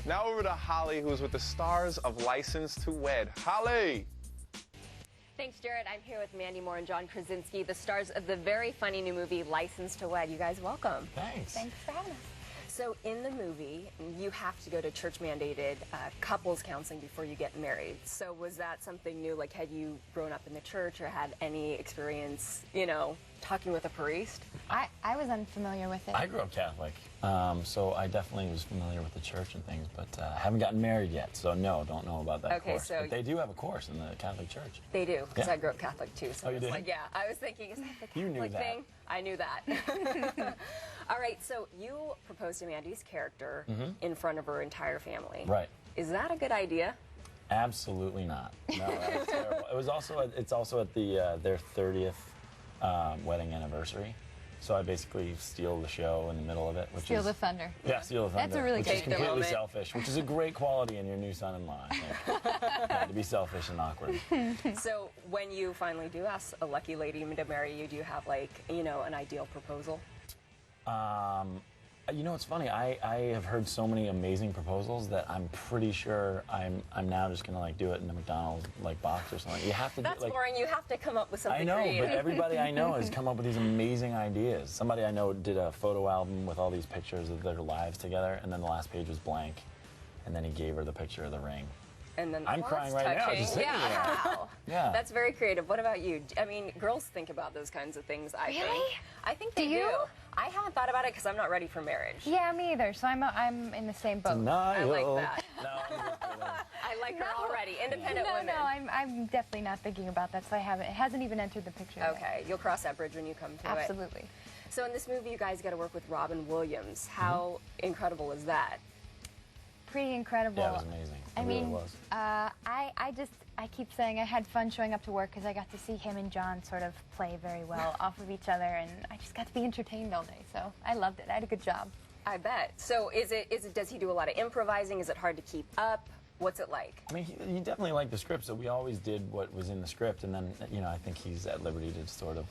Now over to Holly, who's with the stars of License to Wed. Holly! Thanks, Jared. I'm here with Mandy Moore and John Krasinski, the stars of the very funny new movie, License to Wed. You guys, welcome. Thanks. Thanks for having us. So in the movie, you have to go to church-mandated couples counseling before you get married. So was that something new? Like, had you grown up in the church or had any experience, you know, talking with a priest? I was unfamiliar with it. I grew up Catholic, so I definitely was familiar with the church and things, but haven't gotten married yet, so no, don't know about that course. So but they do have a course in the Catholic Church. They do, because Yeah. I grew up Catholic too. So Oh, you did? like, yeah, I was thinking, is that the Catholic You knew that. thing? I knew that. All right, so you proposed to Mandy's character in front of her entire family. Right. Is that a good idea? Absolutely not. No, that was terrible. It was also it's also at the their 30th wedding anniversary. So I basically steal the show in the middle of it. Which Steal is, the thunder. Yeah, steal the thunder. That's a really which good is idea. completely selfish, which is a great quality in your new son-in-law, I think. Yeah, to be selfish and awkward. So when you finally do ask a lucky lady to marry you, do you have, like, you know, an ideal proposal? You know, it's funny. I have heard so many amazing proposals that I'm pretty sure I'm now just gonna like do it in a McDonald's like box or something. You have to. That's do, like, boring. You have to come up with something I know, creative. but everybody I know has come up with these amazing ideas. Somebody I know did a photo album with all these pictures of their lives together, and then the last page was blank, and then he gave her the picture of the ring. And then I'm crying right now, just thinking about it. Wow. Yeah. That's very creative. What about you? I mean, girls think about those kinds of things, I think. Really? I think they Do you? I haven't thought about it because I'm not ready for marriage. Yeah, me either. So I'm in the same boat. Denial. I like that. No, I'm just kidding. I like her already. Independent No, women. I'm definitely not thinking about that. So I haven't. It hasn't even entered the picture yet. Okay, you'll cross that bridge when you come to it. Absolutely. So in this movie, you guys got to work with Robin Williams. How incredible is that? Pretty incredible. Yeah, it was amazing. It I really mean, was. I keep saying I had fun showing up to work because I got to see him and John sort of play very well off of each other, and I just got to be entertained all day. So I loved it. I had a good job. I bet. So does he do a lot of improvising? Is it hard to keep up? What's it like? I mean, he definitely liked the script, so we always did what was in the script, and then, you know, I think he's at liberty to sort of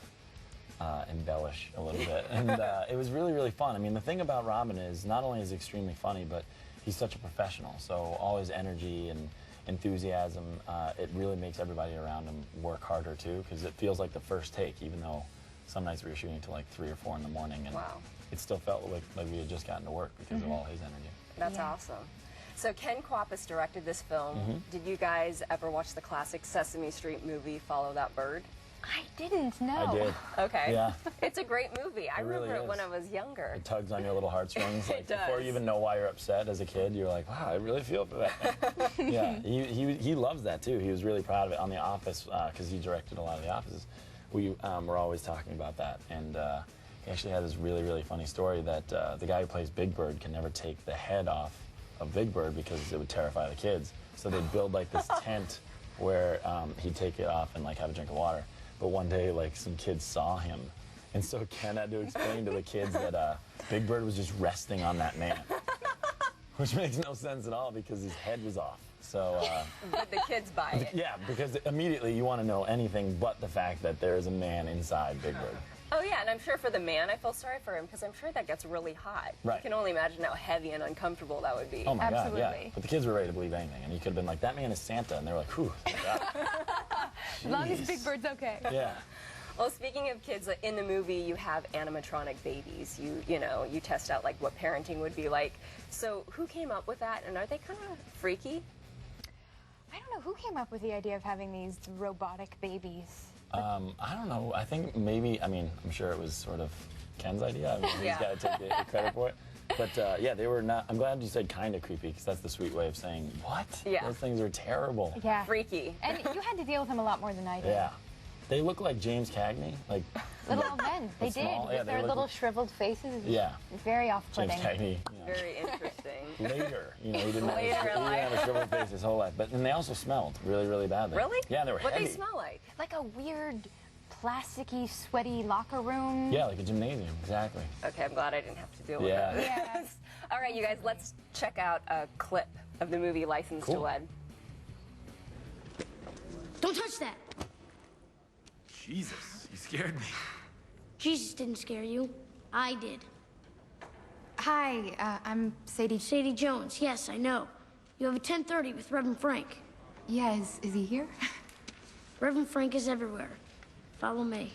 embellish a little bit. And it was really, really fun. I mean, the thing about Robin is not only is he extremely funny, but he's such a professional, so all his energy and enthusiasm, it really makes everybody around him work harder, too, because it feels like the first take, even though some nights we were shooting till like 3 or 4 in the morning, and Wow. it still felt like we had just gotten to work because of all his energy. That's Yeah. awesome. So Ken Kwapis directed this film. Did you guys ever watch the classic Sesame Street movie, Follow That Bird? I didn't know. I did. Okay. Yeah. It's a great movie. I really remember it when is. I was younger. It tugs on your little heartstrings. Like, before does. you even know why you're upset as a kid, you're like, wow, I really feel for that. Yeah, he loves that too. He was really proud of it on The Office because he directed a lot of The Offices. We were always talking about that, and he actually had this really, really funny story that the guy who plays Big Bird can never take the head off of Big Bird because it would terrify the kids. So they'd build like this tent where he'd take it off and like have a drink of water. But one day, like, some kids saw him, and so Ken had to explain to the kids that Big Bird was just resting on that man, which makes no sense at all because his head was off. So, But the kids buy it. yeah, because immediately you want to know anything but the fact that there is a man inside Big Bird. Oh, yeah, and I'm sure for the man, I feel sorry for him because I'm sure that gets really hot. Right. You can only imagine how heavy and uncomfortable that would be. Oh my God, yeah. Absolutely. But the kids were ready to believe anything, and you could have been like, that man is Santa, and they were like, whew. As long as Big Bird's okay. Yeah. Well, speaking of kids, in the movie, you have animatronic babies. You know, you test out, like, what parenting would be like. So who came up with that, and are they kind of freaky? I don't know who came up with the idea of having these robotic babies. I don't know. I think maybe, I mean, I'm sure it was sort of Ken's idea. I mean, he's Yeah. got to take the credit for it. But yeah, they were not, I'm glad you said kind of creepy, because that's the sweet way of saying, what? Yeah. Those things are terrible. Yeah. Freaky. And you had to deal with them a lot more than I did. Yeah. They look like James Cagney, like Little old men. They did. small, yeah, With they their look little like- shriveled faces. Yeah. Very James off-putting. Cagney. Very interesting. Later, you know, he didn't, Later in he didn't have life. a shriveled face his whole life. But and they also smelled really, really badly. Really? Yeah, they were What heavy. they smell like? Like a weird, plasticky, sweaty locker room. Yeah, like a gymnasium, exactly. Okay, I'm glad I didn't have to deal with Yeah. that. Yes. All right, you guys, let's check out a clip of the movie License to Cool. Wed. Don't touch that. Jesus, you scared me. Jesus didn't scare you. I did. Hi, I'm Sadie. Sadie Jones, yes, I know. You have a 10:30 with Reverend Frank. Yeah, is he here? Reverend Frank is everywhere. Follow me.